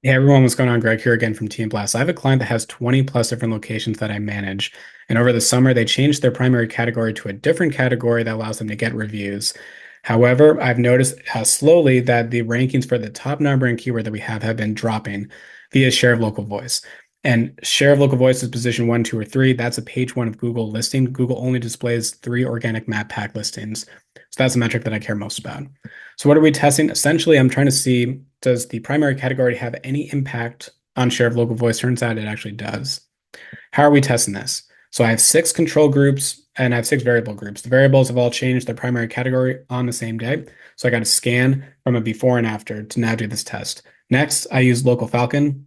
Hey everyone, what's going on? Greg here again from Team Blast. I have a client that has 20 plus different locations that I manage. And over the summer, they changed their primary category to a different category that allows them to get reviews. However, I've noticed slowly that the rankings for the top number and keyword that we have been dropping via share of local voice. And share of local voice is position one, two, or three. That's a page one of Google listing. Google only displays three organic map pack listings. So that's the metric that I care most about. So what are we testing? Essentially, I'm trying to see, does the primary category have any impact on share of local voice? Turns out it actually does. How are we testing this? So I have six control groups and I have six variable groups. The variables have all changed their primary category on the same day. So I got to scan from a before and after to now do this test. Next, I use Local Falcon.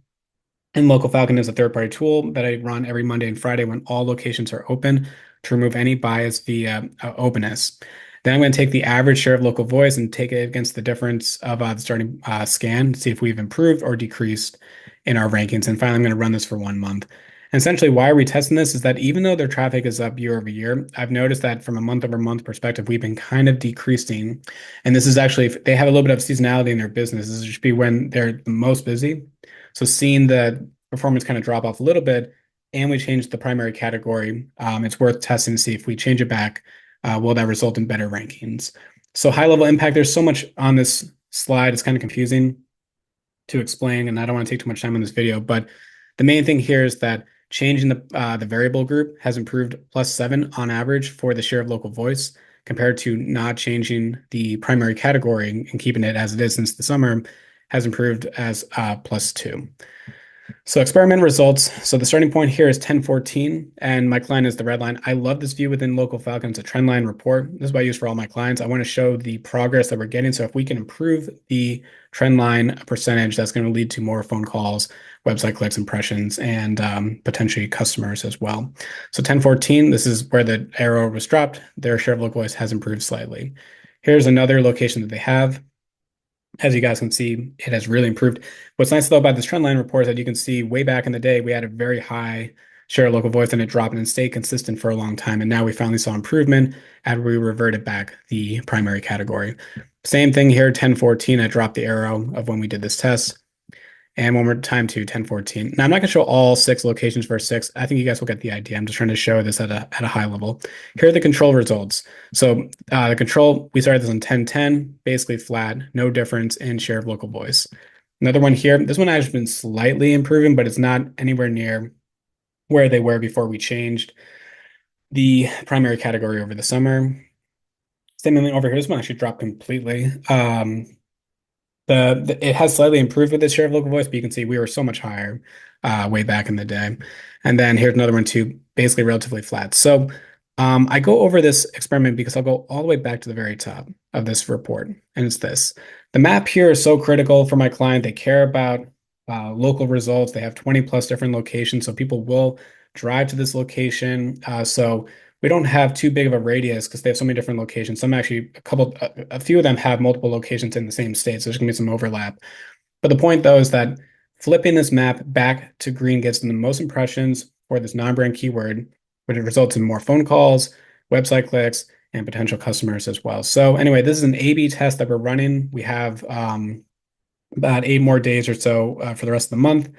And Local Falcon is a third-party tool that I run every Monday and Friday when all locations are open to remove any bias via openness. Then I'm going to take the average share of local voice and take it against the difference of the starting scan to see if we've improved or decreased in our rankings. And finally, I'm going to run this for 1 month. And essentially, why are we testing this is that even though their traffic is up year over year, I've noticed that from a month over month perspective, we've been kind of decreasing. And this is actually, they have a little bit of seasonality in their business. This should be when they're the most busy. So seeing the performance kind of drop off a little bit, and we changed the primary category, it's worth testing to see if we change it back, will that result in better rankings? So high level impact, there's so much on this slide. It's kind of confusing to explain, and I don't want to take too much time on this video, but the main thing here is that changing the variable group has improved +7 on average for the share of local voice compared to not changing the primary category and keeping it as it is since the summer has improved as +2. So experiment results. So the starting point here is 1014, and my client is the red line. I love this view within Local Falcon. It's a trend line report. This is what I use for all my clients. I want to show the progress that we're getting. So if we can improve the trend line percentage, that's going to lead to more phone calls, website clicks, impressions, and potentially customers as well. So 1014, this is where the arrow was dropped. Their share of local voice has improved slightly. Here's another location that they have. As you guys can see, it has really improved. What's nice though about this trend line report is that you can see way back in the day, we had a very high share of local voice and it dropped and stayed consistent for a long time. And now we finally saw improvement and we reverted back the primary category. Same thing here, 1014, I dropped the arrow of when we did this test. And one more time to 1014. Now, I'm not going to show all six locations for six. I think you guys will get the idea. I'm just trying to show this at a high level. Here are the control results. So the control, we started this on 1010, basically flat, no difference in share of local voice. Another one here, this one has been slightly improving, but it's not anywhere near where they were before we changed the primary category over the summer. Same thing over here. This one actually dropped completely. It has slightly improved with this share of local voice, but you can see we were so much higher way back in the day. And then here's another one too, basically relatively flat. So I go over this experiment because I'll go all the way back to the very top of this report, and it's this. The map here is so critical for my client. They care about local results. They have 20 plus different locations, so people will drive to this location. So we don't have too big of a radius because they have so many different locations. Some actually, a few of them have multiple locations in the same state, so there's gonna be some overlap. But the point though is that flipping this map back to green gets them the most impressions for this non-brand keyword, which results in more phone calls, website clicks, and potential customers as well. So anyway, this is an A/B test that we're running. We have about 8 more days or so for the rest of the month.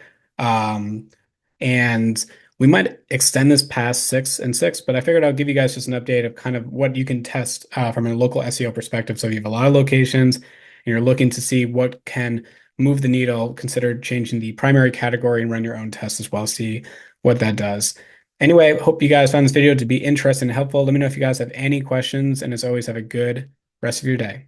And we might extend this past 6 and 6, but I figured I'll give you guys just an update of kind of what you can test from a local SEO perspective. So if you have a lot of locations and you're looking to see what can move the needle, consider changing the primary category and run your own tests as well, see what that does. Anyway, hope you guys found this video to be interesting and helpful. Let me know if you guys have any questions, and as always, have a good rest of your day.